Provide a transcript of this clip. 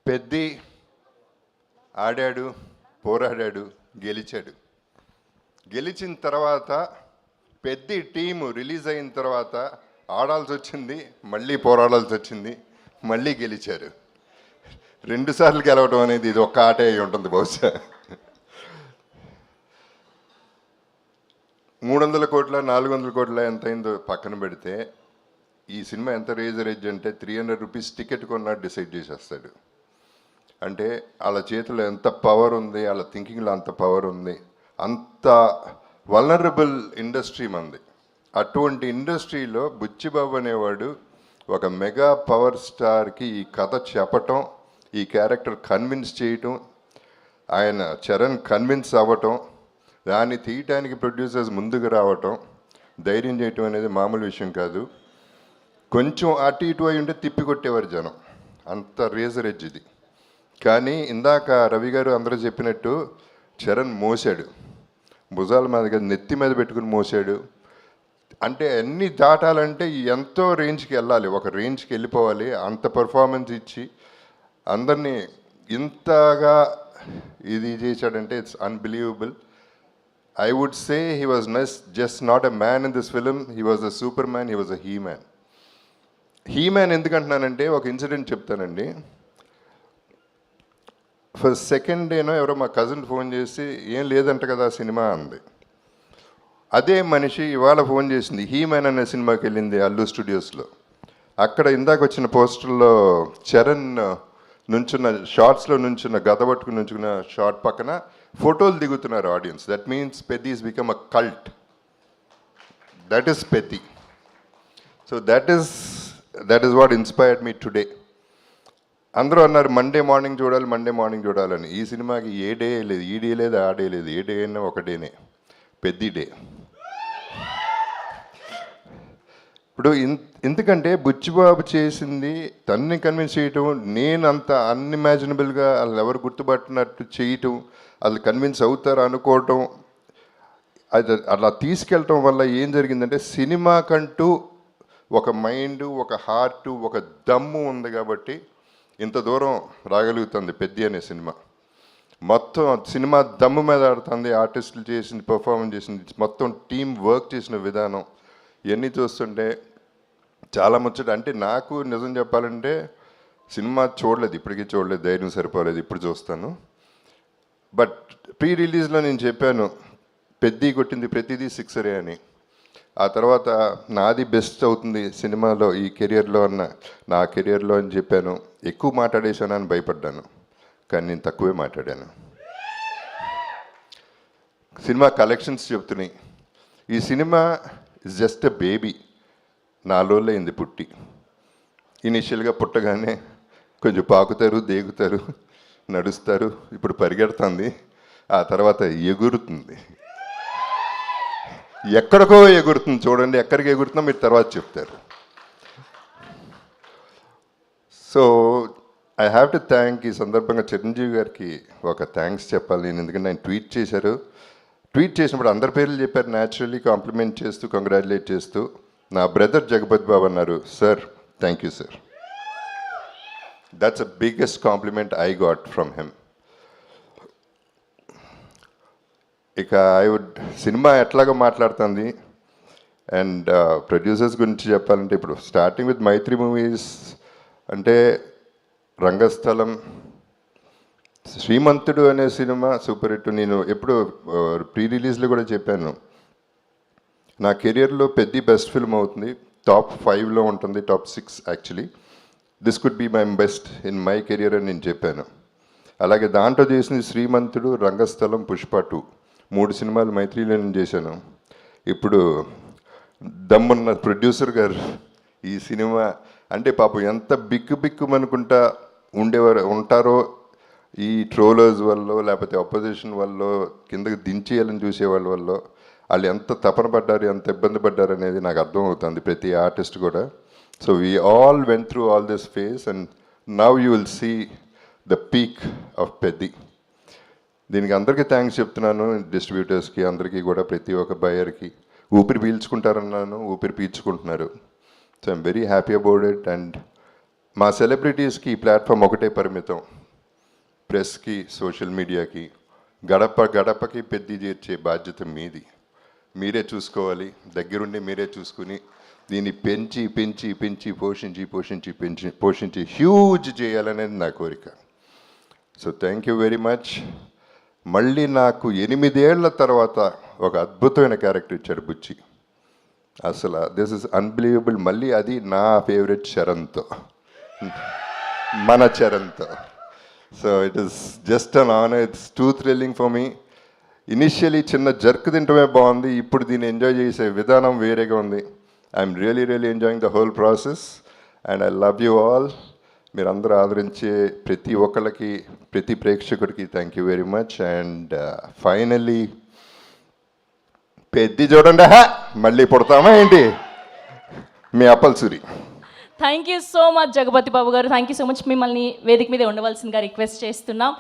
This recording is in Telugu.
పెద్ది ఆడాడు, పోరాడాడు, గెలిచాడు. గెలిచిన తర్వాత పెద్ది టీము రిలీజ్ అయిన తర్వాత ఆడాల్సి వచ్చింది, మళ్ళీ పోరాడాల్సి వచ్చింది, మళ్ళీ గెలిచారు. 2 సార్లు గెలవడం అనేది ఇది ఒక్క ఆటే అయి ఉంటుంది బహుశా. 300 కోట్ల 400 కోట్ల ఎంత అయిందో పక్కన పెడితే ఈ సినిమా ఎంత రేజ్ అంటే 300 రూపీస్ టికెట్ కొన్నా డిసైడ్ చేసేస్తాడు. అంటే వాళ్ళ చేతిలో ఎంత పవర్ ఉంది, వాళ్ళ థింకింగ్లో అంత పవర్ ఉంది. అంత వల్నరబుల్ ఇండస్ట్రీ మంది. అటువంటి ఇండస్ట్రీలో బుచ్చిబాబు అనేవాడు ఒక మెగా పవర్ స్టార్కి ఈ కథ చెప్పటం, ఈ క్యారెక్టర్ కన్విన్స్ చేయటం, ఆయన చరణ్ కన్విన్స్ అవ్వటం, దాన్ని తీయటానికి ప్రొడ్యూసర్స్ ముందుకు రావటం, ధైర్యం చేయటం అనేది మామూలు విషయం కాదు. కొంచెం అటు ఇటు అయి ఉంటే తిప్పి కొట్టేవారు జనం, అంత రేజర్ ఎడ్జ్ ఇది. కానీ ఇందాక రవి గారు అందరూ చెప్పినట్టు చరణ్ మోసాడు, భుజాల మీద నెత్తి మీద పెట్టుకుని మోసాడు. అంటే అన్నీ దాటాలంటే ఎంతో రేంజ్కి వెళ్ళాలి, ఒక రేంజ్కి వెళ్ళిపోవాలి. అంత పర్ఫార్మెన్స్ ఇచ్చి అందరినీ ఇంతగా ఇది చేశాడంటే it's unbelievable. I would say he was just not a man in this film, he was a superman, he was a he-man. He-man ఎందుకంటున్నానంటే ఒక ఇన్సిడెంట్ చెప్తానండి. ఫస్ట్ సెకండ్ డేనో ఎవరో మా కజిన్ ఫోన్ చేసి ఏం లేదంట కదా సినిమా అంది. అదే మనిషి ఇవాళ ఫోన్ చేసింది, హీ-మ్యాన్ అనే సినిమాకి వెళ్ళింది అల్లు స్టూడియోస్లో. అక్కడ ఇందాక వచ్చిన పోస్టర్లో చరణ్ నుంచున్న షార్ట్స్లో నుంచున్న గద పట్టుకుని నుంచున్న షార్ట్ పక్కన ఫోటోలు దిగుతున్నారు audience. That means Peddi is become a cult. That is Peddi. So that is what inspired me today. అందరూ అన్నారు మండే మార్నింగ్ చూడాలని. ఈ సినిమాకి ఏ డే లేదు, ఈ డే లేదు, ఆ డే లేదు, ఏ డే అయినా ఒక డేనే, పెద్ది డే. ఇప్పుడు ఎందుకంటే బుచ్చిబాబు చేసింది తన్ని కన్విన్స్ చేయటం, నేను అంత అన్ఇమాజినబుల్గా వాళ్ళు ఎవరు గుర్తుపట్టినట్టు చేయటం, వాళ్ళు కన్విన్స్ అవుతారు అనుకోవటం, అది అలా తీసుకెళ్ళటం వల్ల ఏం జరిగిందంటే సినిమాకంటూ ఒక మైండ్, ఒక హార్ట్, ఒక దమ్ము ఉంది కాబట్టి ఇంత దూరం రాగలుగుతుంది పెద్ది అనే సినిమా. మొత్తం సినిమా దమ్ము మీద ఆడుతుంది, ఆర్టిస్టులు చేసింది, పర్ఫార్మెన్స్ చేసింది, మొత్తం టీం వర్క్ చేసిన విధానం ఇవన్నీ చూస్తుంటే చాలా ముచ్చట. అంటే నాకు నిజం చెప్పాలంటే సినిమా చూడలేదు, ఇప్పటికీ చూడలేదు, ధైర్యం సరిపోలేదు, ఇప్పుడు చూస్తాను. బట్ ప్రీ రిలీజ్లో నేను చెప్పాను పెద్ది కొట్టింది ప్రతిదీ సిక్సరే అని. ఆ తర్వాత నాది బెస్ట్ అవుతుంది సినిమాలో ఈ కెరియర్లో నా కెరియర్లో అని చెప్పాను. ఎక్కువ మాట్లాడేశాను అని భయపడ్డాను, కానీ నేను తక్కువే మాట్లాడాను. సినిమా కలెక్షన్స్ చెప్తున్నాయి. ఈ cinema is just a baby. 4 రోజులు అయింది పుట్టి. ఇనిషియల్గా పుట్టగానే కొంచెం పాకుతారు, దేగుతారు, నడుస్తారు, ఇప్పుడు పరిగెడుతుంది, ఆ తర్వాత ఎగురుతుంది. ఎక్కడికో ఎగురుతుంది, చూడండి ఎక్కడికి ఎగురుతుందో మీరు తర్వాత చెప్తారు. So I have to thank, ఈ సందర్భంగా చిరంజీవి గారికి ఒక థ్యాంక్స్ చెప్పాలి నేను. ఎందుకంటే ఆయన ట్వీట్ చేసినప్పుడు అందరి పేర్లు చెప్పారు, న్యాచురల్లీ కాంప్లిమెంట్ చేస్తూ, కంగ్రాచులేట్ చేస్తూ. నా బ్రదర్ జగపతి బాబు అన్నారు, sir thank you sir. That's the biggest compliment I got from him. ఇక సినిమా ఎట్లాగో మాట్లాడుతుంది. అండ్ ప్రొడ్యూసర్స్ గురించి చెప్పాలంటే ఇప్పుడు స్టార్టింగ్ విత్ మైత్రి మూవీస్ అంటే రంగస్థలం, శ్రీమంతుడు అనే సినిమా సూపర్ హిట్. నేను ఎప్పుడు ప్రీ రిలీజ్లో కూడా చెప్పాను, నా కెరియర్లో పెద్ద బెస్ట్ ఫిల్మ్ అవుతుంది, టాప్ 5లో ఉంటుంది, top 6 actually. This could be my best in my career అని నేను చెప్పాను. అలాగే దాంట్లో చేసింది శ్రీమంతుడు, రంగస్థలం, పుష్ప 2, 3 సినిమాలు మైత్రిలో నేను చేశాను. ఇప్పుడు దమ్మున్న ప్రొడ్యూసర్ గారు ఈ సినిమా అంటే పాపం ఎంత బిక్కుమనుకుంటా ఉంటారో ఈ ట్రోలర్స్ వల్ల, లేకపోతే అపోజిషన్ వల్ల, కిందకి దించేయాలని చూసేవాళ్ళ వల్ల వాళ్ళు ఎంత తపన పడ్డారు, ఎంత ఇబ్బంది పడ్డారు అనేది నాకు అర్థమవుతుంది, ప్రతి ఆర్టిస్ట్ కూడా. So we all went through all this phase and now you will see the peak of Peddi. దీనికి అందరికీ థ్యాంక్స్ చెప్తున్నాను, డిస్ట్రిబ్యూటర్స్కి, అందరికీ కూడా, ప్రతి ఒక్క బయర్కి. ఊపిరి పీల్చుకుంటారన్నాను, ఊపిరి పీల్చుకుంటున్నారు. So I'm very happy about it. And మా సెలబ్రిటీస్కి ఈ ప్లాట్ఫామ్ ఒకటే పరిమితం. ప్రెస్కి సోషల్ మీడియాకి గడప గడపకి పెద్ద చేర్చే బాధ్యత మీది. మీరే చూసుకోవాలి, దగ్గరుండి మీరే చూసుకుని దీన్ని పెంచి పెంచి పెంచి పోషించి హ్యూజ్ చేయాలనేది నా కోరిక. So thank you very much. మళ్ళీ నాకు 8 ఏళ్ల తర్వాత ఒక అద్భుతమైన క్యారెక్టర్ ఇచ్చాడు బుచ్చి. అసలు దిస్ ఇస్ అన్బిలీవబుల్. మళ్ళీ అది నా ఫేవరెట్ చరణ్తో, మన చరణ్తో. So it is just an honour. It's too thrilling for me. Initially చిన్న జర్క్ తింటమే బాగుంది, ఇప్పుడు దీన్ని ఎంజాయ్ చేసే విధానం వేరేగా ఉంది. I'm really enjoying the whole process and I love you all. మీరందరూ ఆదరించే ప్రతి ఒక్కళ్ళకి, ప్రతి ప్రేక్షకుడికి thank you very much. And finally Peddi చూడండి, మళ్ళీ పుడతామా ఏంటి? మీ Appalsuri. Thank you so much Jagapathi Babu garu. Thank you so much. మిమ్మల్ని వేదిక మీద ఉండవలసిందిగా రిక్వెస్ట్ చేస్తున్నాం.